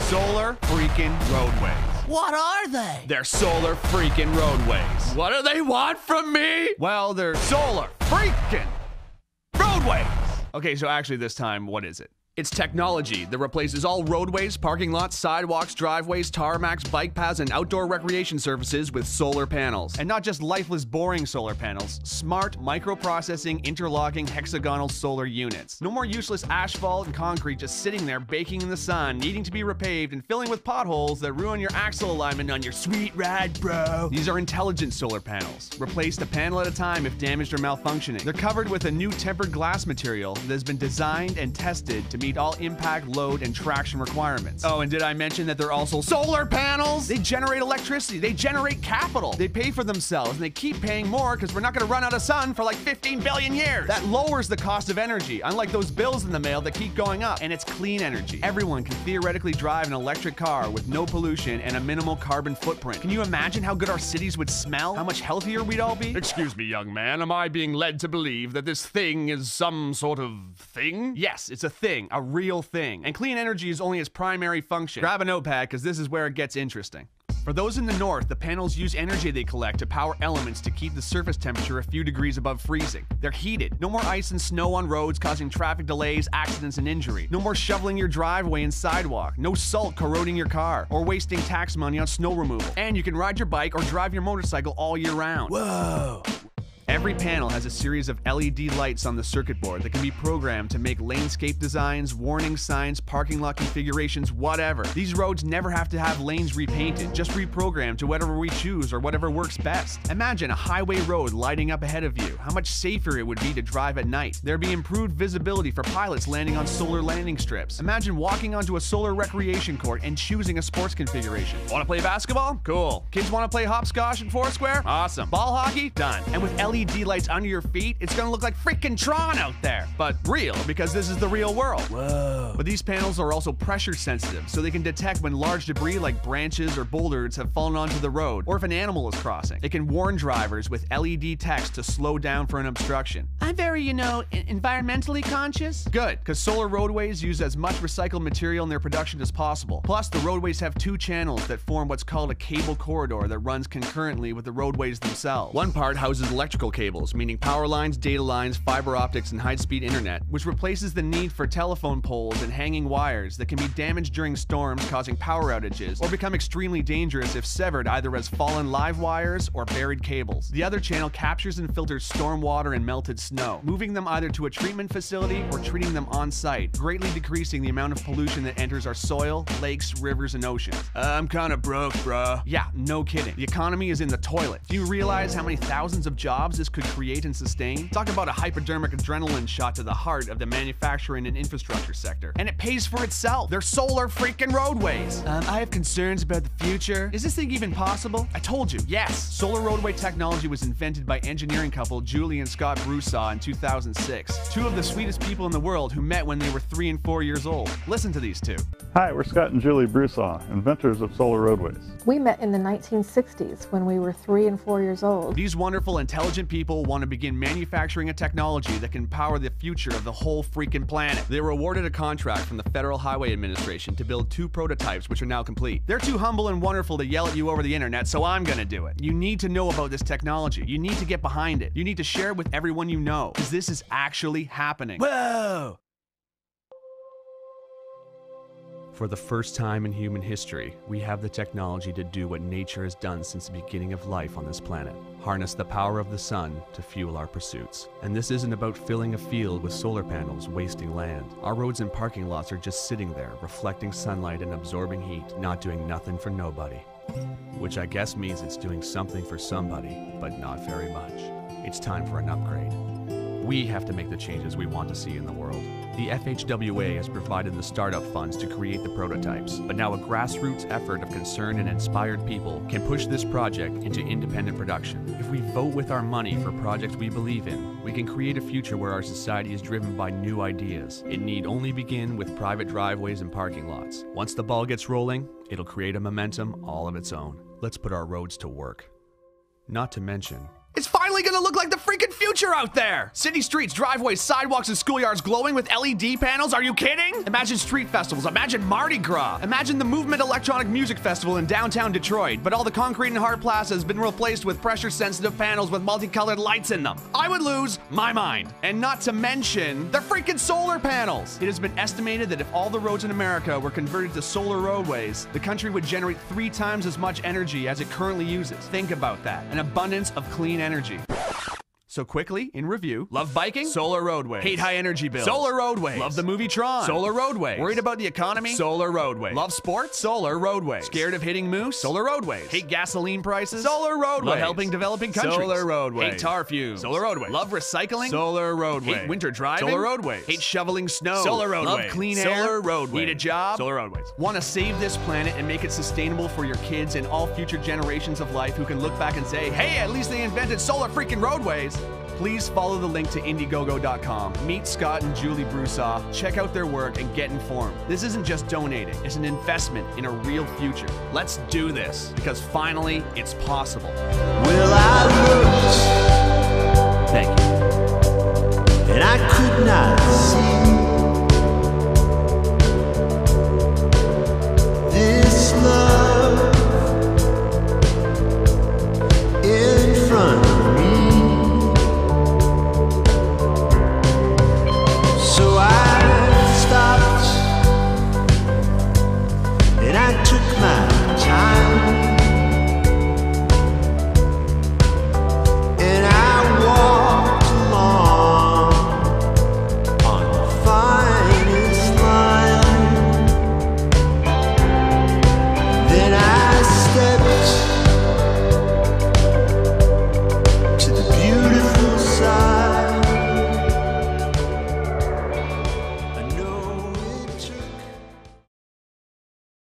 Solar freaking roadways. What are they? They're solar freaking roadways. What do they want from me? Well, they're solar freaking roadways. Okay, so actually this time, what is it? It's technology that replaces all roadways, parking lots, sidewalks, driveways, tarmacs, bike paths, and outdoor recreation surfaces with solar panels. And not just lifeless, boring solar panels, smart, microprocessing, interlocking, hexagonal solar units. No more useless asphalt and concrete just sitting there baking in the sun, needing to be repaved and filling with potholes that ruin your axle alignment on your sweet ride, bro. These are intelligent solar panels. Replaced a panel at a time if damaged or malfunctioning. They're covered with a new tempered glass material that has been designed and tested to meet all impact, load, and traction requirements. Oh, and did I mention that they're also solar panels? They generate electricity, they generate capital, they pay for themselves, and they keep paying more because we're not gonna run out of sun for like 15 billion years. That lowers the cost of energy, unlike those bills in the mail that keep going up, and it's clean energy. Everyone can theoretically drive an electric car with no pollution and a minimal carbon footprint. Can you imagine how good our cities would smell? How much healthier we'd all be? Excuse me, young man, am I being led to believe that this thing is some sort of thing? Yes, it's a thing, a real thing. And clean energy is only its primary function. Grab a notepad, because this is where it gets interesting. For those in the north, the panels use energy they collect to power elements to keep the surface temperature a few degrees above freezing. They're heated. No more ice and snow on roads causing traffic delays, accidents, and injury. No more shoveling your driveway and sidewalk. No salt corroding your car or wasting tax money on snow removal. And you can ride your bike or drive your motorcycle all year round. Whoa! Every panel has a series of LED lights on the circuit board that can be programmed to make lanescape designs, warning signs, parking lot configurations, whatever. These roads never have to have lanes repainted, just reprogrammed to whatever we choose or whatever works best. Imagine a highway road lighting up ahead of you. How much safer it would be to drive at night. There'd be improved visibility for pilots landing on solar landing strips. Imagine walking onto a solar recreation court and choosing a sports configuration. Want to play basketball? Cool. Kids want to play hopscotch and foursquare? Awesome. Ball hockey? Done. And with LED lights under your feet, it's gonna look like freaking Tron out there. But real, because this is the real world. Whoa. But these panels are also pressure sensitive, so they can detect when large debris like branches or boulders have fallen onto the road, or if an animal is crossing. It can warn drivers with LED text to slow down for an obstruction. I'm very, environmentally conscious. Good, because solar roadways use as much recycled material in their production as possible. Plus, the roadways have two channels that form what's called a cable corridor that runs concurrently with the roadways themselves. One part houses electrical cables, meaning power lines, data lines, fiber optics, and high-speed internet, which replaces the need for telephone poles and hanging wires that can be damaged during storms, causing power outages, or become extremely dangerous if severed either as fallen live wires or buried cables. The other channel captures and filters storm water and melted snow, moving them either to a treatment facility or treating them on-site, greatly decreasing the amount of pollution that enters our soil, lakes, rivers, and oceans. I'm kinda broke, bruh. Yeah, no kidding. The economy is in the toilet. Do you realize how many thousands of jobs this could create and sustain? Talk about a hypodermic adrenaline shot to the heart of the manufacturing and infrastructure sector. And it pays for itself. They're solar freaking roadways. I have concerns about the future. Is this thing even possible? I told you, yes. Solar roadway technology was invented by engineering couple Julie and Scott Broussard in 2006. Two of the sweetest people in the world who met when they were 3 and 4 years old. Listen to these two. Hi, we're Scott and Julie Broussard, inventors of solar roadways. We met in the 1960s when we were 3 and 4 years old. These wonderful, intelligent people want to begin manufacturing a technology that can power the future of the whole freaking planet. They were awarded a contract from the Federal Highway Administration to build 2 prototypes, which are now complete. They're too humble and wonderful to yell at you over the internet, so I'm gonna do it. You need to know about this technology. You need to get behind it. You need to share it with everyone you know, because this is actually happening. Whoa! For the first time in human history, we have the technology to do what nature has done since the beginning of life on this planet. Harness the power of the sun to fuel our pursuits. And this isn't about filling a field with solar panels, wasting land. Our roads and parking lots are just sitting there, reflecting sunlight and absorbing heat, not doing nothing for nobody. Which I guess means it's doing something for somebody, but not very much. It's time for an upgrade. We have to make the changes we want to see in the world. The FHWA has provided the startup funds to create the prototypes, but now a grassroots effort of concerned and inspired people can push this project into independent production. If we vote with our money for projects we believe in, we can create a future where our society is driven by new ideas. It need only begin with private driveways and parking lots. Once the ball gets rolling, it'll create a momentum all of its own. Let's put our roads to work. Not to mention, It's finally gonna look like the freaking future out there! City streets, driveways, sidewalks, and schoolyards glowing with LED panels? Are you kidding? Imagine street festivals, imagine Mardi Gras, imagine the Movement Electronic Music Festival in downtown Detroit, but all the concrete and hard plaza has been replaced with pressure-sensitive panels with multicolored lights in them. I would lose my mind. And not to mention the freaking solar panels! It has been estimated that if all the roads in America were converted to solar roadways, the country would generate 3 times as much energy as it currently uses. Think about that. An abundance of clean energy. So quickly, in review, love biking? Solar roadways. Hate high energy bills? Solar roadways. Love the movie Tron? Solar roadways. Worried about the economy? Solar roadways. Love sports? Solar roadways. Scared of hitting moose? Solar roadways. Hate gasoline prices? Solar roadways. Love helping developing countries? Solar roadways. Hate tar fumes? Solar roadways. Love recycling? Solar roadways. Hate winter driving? Solar roadways. Hate shoveling snow? Solar roadways. Love clean air? Solar roadways. Need a job? Solar roadways. Want to save this planet and make it sustainable for your kids and all future generations of life who can look back and say, hey, at least they invented solar freaking roadways? Please follow the link to Indiegogo.com. Meet Scott and Julie Broussard, check out their work, and get informed. This isn't just donating, it's an investment in a real future. Let's do this, because finally, it's possible. Well, I looked, Thank you. and I could not see this love in front of me. So I stopped and I took my time and I walked along on the finest line. Then I stepped